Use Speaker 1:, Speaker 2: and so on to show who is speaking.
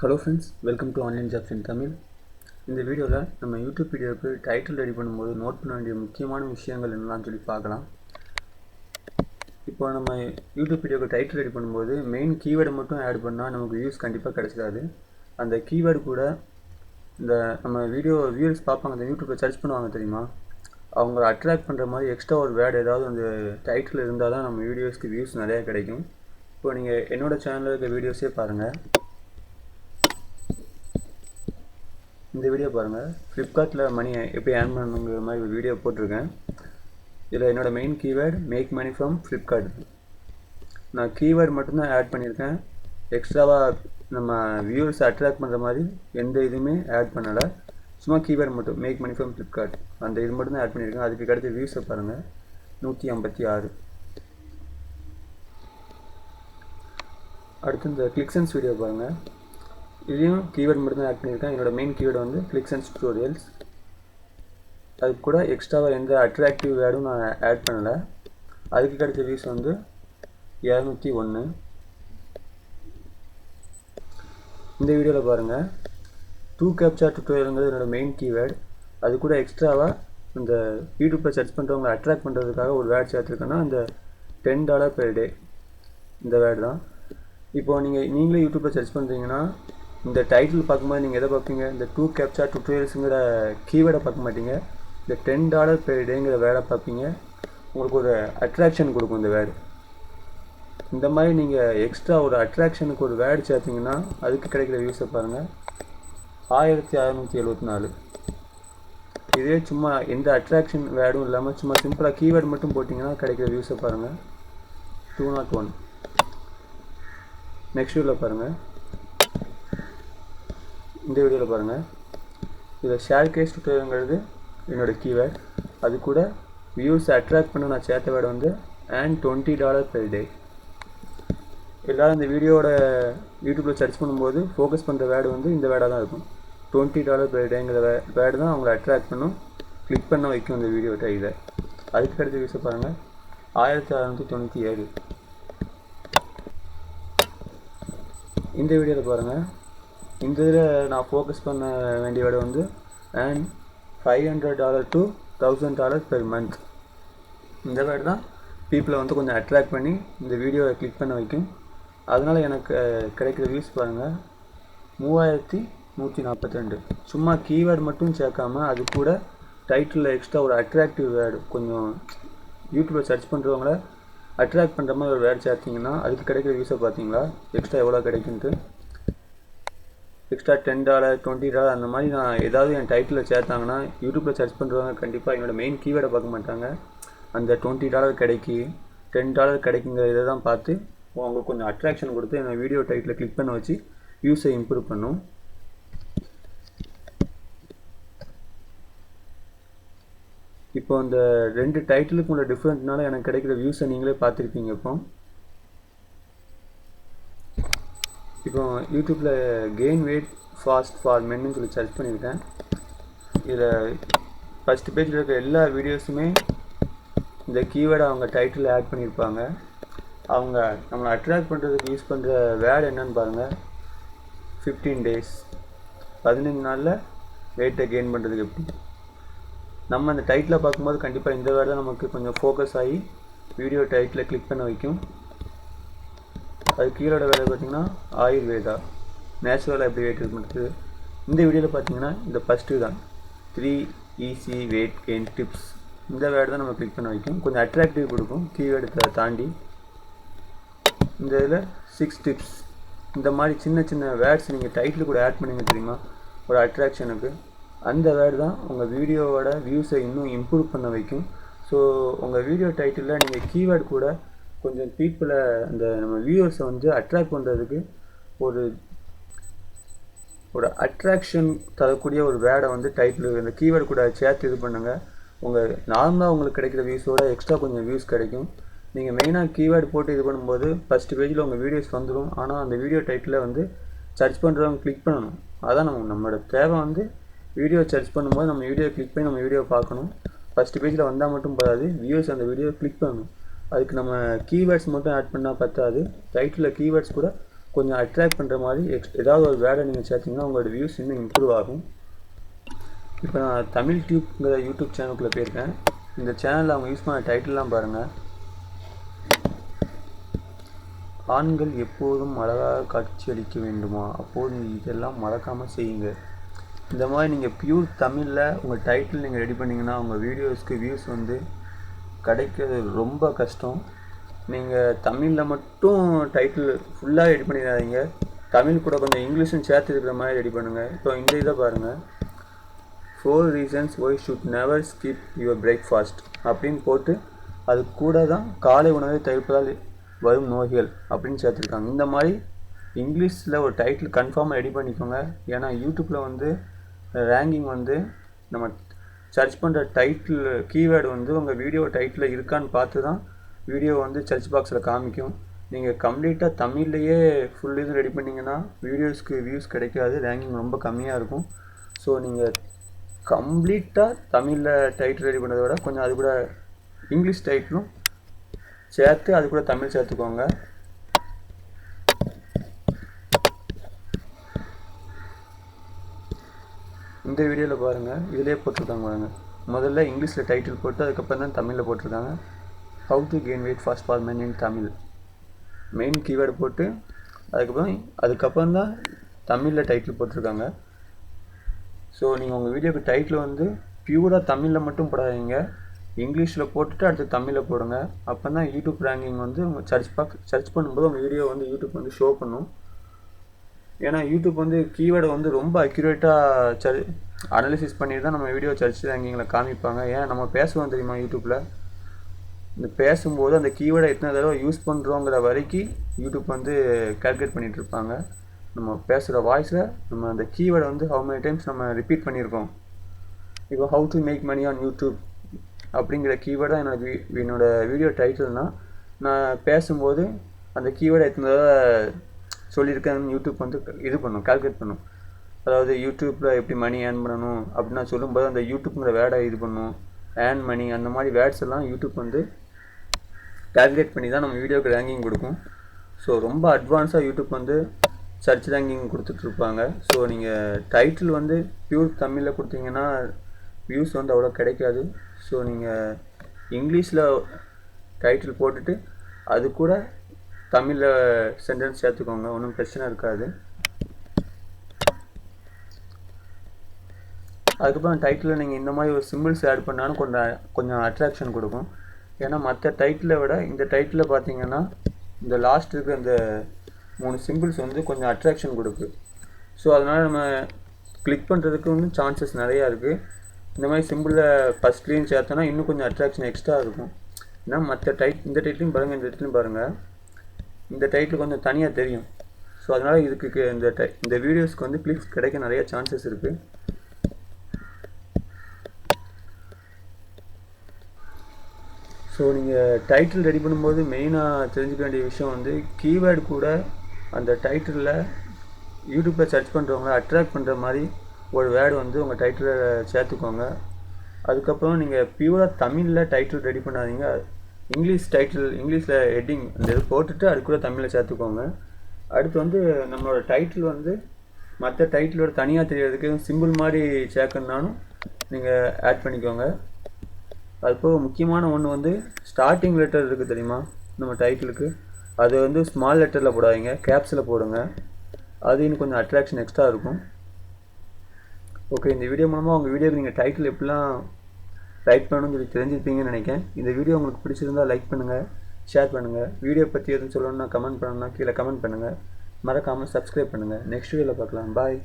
Speaker 1: Hello friends, welcome to online jobs in Tamil. இந்த வீடியோவில் நம்ம யூடியூப் வீடியோவுக்கு டைட்டில் ரெடி பண்ணும்போது நோட் பண்ண வேண்டிய முக்கியமான விஷயங்கள் என்னெல்லாம் சொல்லி பார்க்கலாம். இப்போ நம்ம யூடியூப் வீடியோவுக்கு டைட்டில் ரெடி பண்ணும்போது மெயின் கீவேர்டை மட்டும் ஆட் பண்ணால் நமக்கு வியூஸ் கண்டிப்பாக கிடைச்சிடாது. அந்த கீவேர்டு கூட இந்த நம்ம வீடியோ வியூவர்ஸ் பார்ப்பாங்க, அந்த யூடியூப்பில் சர்ச் பண்ணுவாங்க தெரியுமா, அவங்க அட்ராக்ட் பண்ணுற மாதிரி எக்ஸ்ட்ரா ஒரு வேர்டு ஏதாவது அந்த டைட்டில் இருந்தால் தான் நம்ம வீடியோஸ்க்கு வியூஸ் நிறையா கிடைக்கும். இப்போ நீங்கள் என்னோடய சேனலில் இருக்க வீடியோஸே பாருங்கள். இந்த வீடியோ பாருங்கள், ஃப்ளிப்கார்ட்டில் மணி எப்படி ஏர்ன் பண்ணணுங்கிற மாதிரி ஒரு வீடியோ போட்டிருக்கேன். இதில் என்னோடய main keyword make money from Flipkart. நான் கீவேர்டு மட்டும்தான் ஆட் பண்ணியிருக்கேன். எக்ஸ்ட்ராவாக நம்ம வியூவர்ஸ் அட்ராக்ட் பண்ணுற மாதிரி எந்த இதுவுமே ஆட் பண்ணலை. சும்மா கீவேர்டு மட்டும் மேக் மணி ஃப்ரம் ஃப்ளிப்கார்ட் அந்த இது மட்டும் தான் ஆட் பண்ணியிருக்கேன். அதுக்கு கிடைச்ச வியூஸை பாருங்கள், 156. அடுத்து இந்த கிளிக்ஸன்ஸ் வீடியோ பாருங்கள், இதையும் கீவேர்டு மட்டும் தான் ஆட் பண்ணியிருக்கேன். என்னோடய மெயின் கீவேர்டு வந்து கிளிக்ஸ் அண்ட் டுட்டோரியல்ஸ். அதுக்கு கூட எக்ஸ்ட்ராவாக எந்த அட்ராக்டிவ் வேர்டும் நான் ஆட் பண்ணலை. அதுக்கு கிடைச்ச வியூஸ் வந்து 201. இந்த வீடியோவில் பாருங்கள், 2 கேப்சா டுட்டோரியல்ங்கிறது என்னோடய மெயின் கீவேர்டு. அது கூட எக்ஸ்ட்ராவாக இந்த யூடியூப்பில் சர்ச் பண்ணுறவங்களை அட்ராக்ட் பண்ணுறதுக்காக ஒரு வேர்டு சேர்த்துருக்கேன்னா அந்த $10 per day இந்த வேர்டு தான். இப்போது நீங்களே யூடியூப்பில் சர்ச் பண்ணுறீங்கன்னா இந்த டைட்டில் பார்க்கும்போது நீங்கள் எதை பார்ப்பீங்க, இந்த 2 கேப்சா டுட்டோரியல்ஸுங்கிற கீவேர்டை பார்க்க மாட்டீங்க, இந்த $10 per dayங்கிற வேர்டை பார்ப்பீங்க. உங்களுக்கு ஒரு அட்ராக்ஷன் கொடுக்கும் இந்த வேர்டு. இந்த மாதிரி நீங்கள் எக்ஸ்ட்ரா ஒரு அட்ராக்ஷனுக்கு ஒரு வேர்டு சேர்த்திங்கன்னா அதுக்கு கிடைக்கிற வியூஸை பாருங்கள், 1674. இதே சும்மா எந்த அட்ராக்ஷன் வேர்டும் இல்லாமல் சும்மா சிம்பிளாக கீவேர்டு மட்டும் போட்டிங்கன்னா கிடைக்கிற வியூஸை பாருங்கள், 201. நெக்ஸ்ட் வீடியோவில் பாருங்கள், இந்த வீடியோவில் பாருங்கள், இதில் ஷேர் கேஸ் டுட்டோரியல்ங்கிறது என்னோடய கீவேர்டு. அது கூட வியூஸை அட்ராக்ட் பண்ண நான் சேர்த்த வேர்டு வந்து $20 per day. எல்லோரும் இந்த வீடியோட யூடியூப்பில் சர்ச் பண்ணும்போது ஃபோக்கஸ் பண்ணுற வேர்டு வந்து இந்த வேர்டாக தான் இருக்கும். $20 per dayங்கிற வேர்டு தான் அவங்களை அட்ராக்ட் பண்ணும், கிளிக் பண்ண வைக்கும் இந்த வீடியோ டைட்டில். அதுக்கு கிடைச்ச வியூஸை பாருங்கள், 1697. இந்த வீடியோவில் பாருங்கள், இந்த இதில் நான் ஃபோக்கஸ் பண்ண வேண்டிய வேர்டு வந்து $500 to $1000 per month. இந்த வேர்டு தான் பீப்புளை வந்து கொஞ்சம் அட்ராக்ட் பண்ணி இந்த வீடியோவை கிளிக் பண்ண வைக்கும். அதனால் எனக்கு கிடைக்கிற வியூஸ் பாருங்கள், 3142. சும்மா கீவேர்டு மட்டும் சேர்க்காம அது கூட டைட்டிலில் எக்ஸ்ட்ரா ஒரு அட்ராக்டிவ் வேர்டு, கொஞ்சம் யூடியூப்பில் சர்ச் பண்ணுறவங்கள அட்ராக்ட் பண்ணுற மாதிரி ஒரு வேர்டு சேர்த்திங்கன்னா அதுக்கு கிடைக்கிற வியூஸை பார்த்தீங்களா, எக்ஸ்ட்ரா எவ்வளோ கிடைக்குன்ட்டு. எக்ஸ்ட்ரா $10 $20 அந்த மாதிரி நான் ஏதாவது என் டைட்டிலில் சேர்த்தாங்கன்னா யூடியூப்பில் சர்ச் பண்ணுறவங்க கண்டிப்பாக என்னோடய மெயின் கீவேர்டை பார்க்க மாட்டாங்க. அந்த $20 கிடைக்கி $10 கிடைக்குங்கிற இதை தான் பார்த்து அவங்களுக்கு கொஞ்சம் அட்ராக்ஷன் கொடுத்து என்னோடய வீடியோ டைட்டில் கிளிக் பண்ண வச்சு வியூஸை இம்ப்ரூவ் பண்ணும். இப்போ அந்த 2 டைட்டிலுக்கு உள்ள டிஃப்ரெண்ட்னால எனக்கு கிடைக்கிற வியூஸை நீங்களே பார்த்துருப்பீங்க. இப்போ யூடியூப்பில் கெயின் வெயிட் ஃபாஸ்ட் ஃபார் மென்னு சொல்லி சர்ச் பண்ணியிருக்கேன். இதில் ஃபஸ்ட்டு பேஜில் இருக்க எல்லா வீடியோஸுமே இந்த கீவேர்டை அவங்க டைட்டில் ஆட் பண்ணியிருப்பாங்க. அவங்க நம்மளை அட்ராக்ட் பண்ணுறதுக்கு யூஸ் பண்ணுற வேர்டு என்னன்னு பாருங்கள், 15 days 15 நாளில் வெயிட்டை கெயின் பண்ணுறதுக்கு எப்படி. நம்ம அந்த டைட்டில் பார்க்கும்போது கண்டிப்பாக இந்த வேர்டு தான் நமக்கு கொஞ்சம் ஃபோக்கஸ் ஆகி வீடியோ டைட்டில் கிளிக் பண்ண வைக்கும். அது கீழோட வேலை பார்த்திங்கன்னா ஆயுர்வேதா, நேச்சுரலாக எப்படி வெயிட் இது பண்ணுறது. இந்த வீடியோவில் பார்த்தீங்கன்னா இந்த ஃபஸ்ட்டு தான் 3 easy weight gain tips. இந்த வேர்டு தான் நம்ம கிளிக் பண்ண வைக்கும், கொஞ்சம் அட்ராக்டிவ் கொடுக்கும் கீவேர்டு தாண்டி. இந்த இதில் 6 tips. இந்த மாதிரி சின்ன சின்ன வேர்ட்ஸ் நீங்கள் டைட்டில் கூட ஆட் பண்ணிங்க தெரியுமா ஒரு அட்ராக்ஷனுக்கு, அந்த வேர்டு தான் உங்கள் வீடியோவோட வியூஸை இன்னும் இம்ப்ரூவ் பண்ண வைக்கும். ஸோ உங்கள் வீடியோ டைட்டிலில் நீங்கள் கீவேர்டு கூட கொஞ்சம் பீப்புளை அந்த நம்ம வியூவர்ஸை வந்து அட்ராக்ட் பண்ணுறதுக்கு ஒரு அட்ராக்ஷன் தரக்கூடிய ஒரு வேர்டை வந்து டைட்டில் இந்த கீவேர்டு கூட சேர்த்து இது பண்ணுங்கள். உங்கள் நார்மலாக உங்களுக்கு கிடைக்கிற வியூஸோட எக்ஸ்ட்ரா கொஞ்சம் வியூஸ் கிடைக்கும். நீங்கள் மெயினாக கீவேர்டு போட்டு இது பண்ணும்போது ஃபஸ்ட்டு பேஜில் உங்கள் வீடியோஸ் வந்துடும். ஆனால் அந்த வீடியோ டைட்டில் வந்து சர்ச் பண்ணுறவங்க கிளிக் பண்ணணும். அதான் நம்மளோட தேவை வந்து வீடியோ சர்ச் பண்ணும்போது நம்ம வீடியோ கிளிக் பண்ணி நம்ம வீடியோ பார்க்கணும். ஃபஸ்ட்டு பேஜில் வந்தால் மட்டும் போதாது, வியூவர்ஸ் அந்த வீடியோ கிளிக் பண்ணணும். அதுக்கு நம்ம கீவேர்ட்ஸ் மட்டும் ஆட் பண்ணால் பத்தாது, டைட்டிலில் கீவேர்ட்ஸ் கூட கொஞ்சம் அட்ராக்ட் பண்ணுற மாதிரி ஏதாவது ஒரு வேர்டை நீங்கள் சேர்த்திங்கன்னா உங்களோட வியூஸ் இன்னும் இம்ப்ரூவ் ஆகும். இப்போ நான் தமிழ் டியூப்ங்கிற யூடியூப் சேனலுக்குள்ளே போயிருக்கேன். இந்த சேனலில் அவங்க யூஸ் பண்ண டைட்டில்லாம் பாருங்கள். ஆண்கள் எப்போதும் அழகாக காட்சியளிக்க வேண்டுமா, அப்போது இதெல்லாம் மறக்காமல் செய்யுங்க. இந்த மாதிரி நீங்கள் பியூர் தமிழில் உங்கள் டைட்டில் நீங்கள் ரெடி பண்ணிங்கன்னா உங்கள் வீடியோஸ்க்கு வியூஸ் வந்து கிடைக்கிறது ரொம்ப கஷ்டம். நீங்கள் தமிழில் மட்டும் டைட்டில் ஃபுல்லாக ரெடி பண்ணிடாதீங்க, தமிழ் கூட கொஞ்சம் இங்கிலீஷும் சேர்த்து இருக்கிற மாதிரி ரெடி பண்ணுங்கள். இப்போ இந்த இதை பாருங்கள், 4 reasons why should never skip your breakfast அப்படின்னு போட்டு அது கூட தான் காலை உணவை தவிர்ப்பதால் வரும் நோய்கள் அப்படின்னு சேர்த்துருக்காங்க. இந்த மாதிரி இங்கிலீஷில் ஒரு டைட்டில் கன்ஃபார்மாக ரெடி பண்ணிக்கோங்க. ஏன்னா யூடியூப்பில் வந்து ரேங்கிங் வந்து நம்ம சர்ச் பண்ணுற டைட்டில் கீவேர்டு வந்து உங்கள் வீடியோ டைட்டில் இருக்கான்னு பார்த்து தான் வீடியோ வந்து சர்ச் பாக்ஸில் காமிக்கும். நீங்கள் கம்ப்ளீட்டாக தமிழ்லையே ஃபுல் இது ரெடி பண்ணிங்கன்னா வீடியோஸ்க்கு வியூஸ் கிடைக்காது, ரேங்கிங் ரொம்ப கம்மியாக இருக்கும். ஸோ நீங்கள் கம்ப்ளீட்டாக தமிழில் டைட்டில் ரெடி பண்ணுறத விட கொஞ்சம் அது கூட இங்கிலீஷ் டைட்டிலும் சேர்த்து அது கூட தமிழ் சேர்த்துக்கோங்க. இந்த வீடியோவில் பாருங்கள், இதிலே போட்டிருக்காங்க பாருங்கள். முதல்ல இங்கிலீஷில் டைட்டில் போட்டு அதுக்கப்புறம் தான் தமிழில் போட்டிருக்காங்க. How to gain weight fast for men in Tamil main keyword போட்டு அதுக்கப்புறம் தான் தமிழில் டைட்டில் போட்டிருக்காங்க. ஸோ நீங்கள் உங்கள் வீடியோக்கு டைட்டில் வந்து பியூராக தமிழில் மட்டும் போடாதீங்க, இங்கிலீஷில் போட்டுட்டு அடுத்து தமிழில் போடுங்க. அப்போ தான் யூடியூப் ரேங்கிங் வந்து உங்கள் சர்ச் பண்ணும்போது உங்கள் வீடியோ வந்து யூடியூப் வந்து ஷோ பண்ணும். ஏன்னா யூடியூப் வந்து கீவேர்டை வந்து ரொம்ப அக்யூரேட்டாக அனலிசிஸ் பண்ணிட்டு தான் நம்ம வீடியோ சர்ச் ரேங்கிங்கில் காமிப்பாங்க. ஏன் நம்ம பேசுவோம் தெரியுமா யூடியூப்பில், இந்த பேசும்போது அந்த கீவேர்டை எத்தனை தடவை யூஸ் பண்ணுறோங்கிற வரைக்கும் யூடியூப் வந்து கால்குலேட் பண்ணிகிட்டு இருப்பாங்க. நம்ம பேசுகிற வாய்ஸில் நம்ம அந்த கீவேர்டை வந்து ஹவு மெனி டைம்ஸ் நம்ம ரிப்பீட் பண்ணியிருக்கோம். இப்போ how to make money on YouTube அப்படிங்கிற கீவேர்டு தான் என்னோட வீடியோ டைட்டில்னால் நான் பேசும்போது அந்த கீவேர்டை எத்தனை தடவை சொல்லியிருக்கேன்னு யூடியூப் வந்து இது பண்ணும், கால்குலேட் பண்ணும். அதாவது யூடியூப்பில் எப்படி மணி ஏர்ன் பண்ணணும் அப்படின்னு நான் சொல்லும்போது அந்த யூடியூப்புங்கிற வேர்டை இது பண்ணும், ஏர்ன் மணி அந்த மாதிரி வேர்ட்ஸ் எல்லாம் யூடியூப் வந்து கால்குலேட் பண்ணி தான் நம்ம வீடியோக்கு ரேங்கிங் கொடுக்கும். ஸோ ரொம்ப அட்வான்ஸாக யூடியூப் வந்து சர்ச் ரேங்கிங் கொடுத்துட்ருப்பாங்க. ஸோ நீங்கள் டைட்டில் வந்து பியூர் தமிழில் கொடுத்தீங்கன்னா வியூஸ் வந்து அவ்வளோ கிடைக்காது. ஸோ நீங்கள் இங்கிலீஷில் டைட்டில் போட்டுட்டு அது கூட தமிழில் சென்டென்ஸ் சேர்த்துக்கோங்க, ஒன்றும் பிரச்சனை இருக்காது. அதுக்கப்புறம் டைட்டிலில் நீங்கள் இந்த மாதிரி ஒரு சிம்பிள்ஸ் ஆட் பண்ணாலும் கொஞ்சம் அட்ராக்ஷன் கொடுக்கும். ஏன்னா மற்ற டைட்டிலை விட இந்த டைட்டிலில் பார்த்தீங்கன்னா இந்த லாஸ்ட் இருக்கிற இந்த 3 சிம்பிள்ஸ் வந்து கொஞ்சம் அட்ராக்ஷன் கொடுக்கு. ஸோ அதனால் நம்ம கிளிக் பண்ணுறதுக்கு வந்து சான்சஸ் நிறையா இருக்குது. இந்த மாதிரி சிம்பிளில் ஃபஸ்ட்லேயும் சேர்த்தோன்னா இன்னும் கொஞ்சம் அட்ராக்ஷன் எக்ஸ்ட்ரா இருக்கும். ஏன்னா மற்ற இந்த டைட்டிலையும் பாருங்கள், இந்த டைட்டிலையும் பாருங்கள், இந்த டைட்டில் கொஞ்சம் தனியாக தெரியும். ஸோ அதனால் இதுக்கு இந்த வீடியோஸ்க்கு வந்து கிளிக்ஸ் கிடைக்க நிறைய சான்சஸ் இருக்குது. ஸோ நீங்கள் டைட்டில் ரெடி பண்ணும்போது மெயினாக தெரிஞ்சுக்க வேண்டிய விஷயம் வந்து கீவேர்டு கூட அந்த டைட்டிலில் யூடியூப்பில் சர்ச் பண்ணுறவங்கள அட்ராக்ட் பண்ணுற மாதிரி ஒரு வேர்டு வந்து உங்கள் டைட்டிலில் சேர்த்துக்கோங்க. அதுக்கப்புறம் நீங்கள் பியூராக தமிழில் டைட்டில் ரெடி பண்ணாதீங்க, இங்கிலீஷில் ஹெட்டிங் அந்த இது போட்டுட்டு அது கூட தமிழில் சேர்த்துக்கோங்க. அடுத்து வந்து நம்மளோட டைட்டில் வந்து மற்ற டைட்டிலோட தனியாக தெரியறதுக்கு சிம்பிள் மாதிரி சேர்க்கணுன்னாலும் நீங்கள் ஆட் பண்ணிக்கோங்க. அதுபோக முக்கியமான ஒன்று வந்து ஸ்டார்டிங் லெட்டர் இருக்குது தெரியுமா நம்ம டைட்டிலுக்கு, அது வந்து ஸ்மால் லெட்டரில் போடாதீங்க, கேப்ஸில் போடுங்க. அது இன்னும் கொஞ்சம் அட்ராக்ஷன் எக்ஸ்ட்ரா இருக்கும். ஓகே, இந்த வீடியோ மூலமாக உங்கள் வீடியோக்கு நீங்கள் டைட்டில் எப்படிலாம் ரைட் பண்ணணும்னு சொல்லி தெரிஞ்சுருப்பீங்கன்னு நினைக்கிறேன். இந்த வீடியோ உங்களுக்கு பிடிச்சிருந்தால் லைக் பண்ணுங்கள், ஷேர் பண்ணுங்கள். வீடியோ பற்றி எதுவும் சொல்லணும்னா கமெண்ட் பண்ணணும்னா கீழே கமெண்ட் பண்ணுங்கள். மறக்காமல் சப்ஸ்கிரைப் பண்ணுங்கள். நெக்ஸ்ட் வீடியோவில் பார்க்கலாம். பாய்.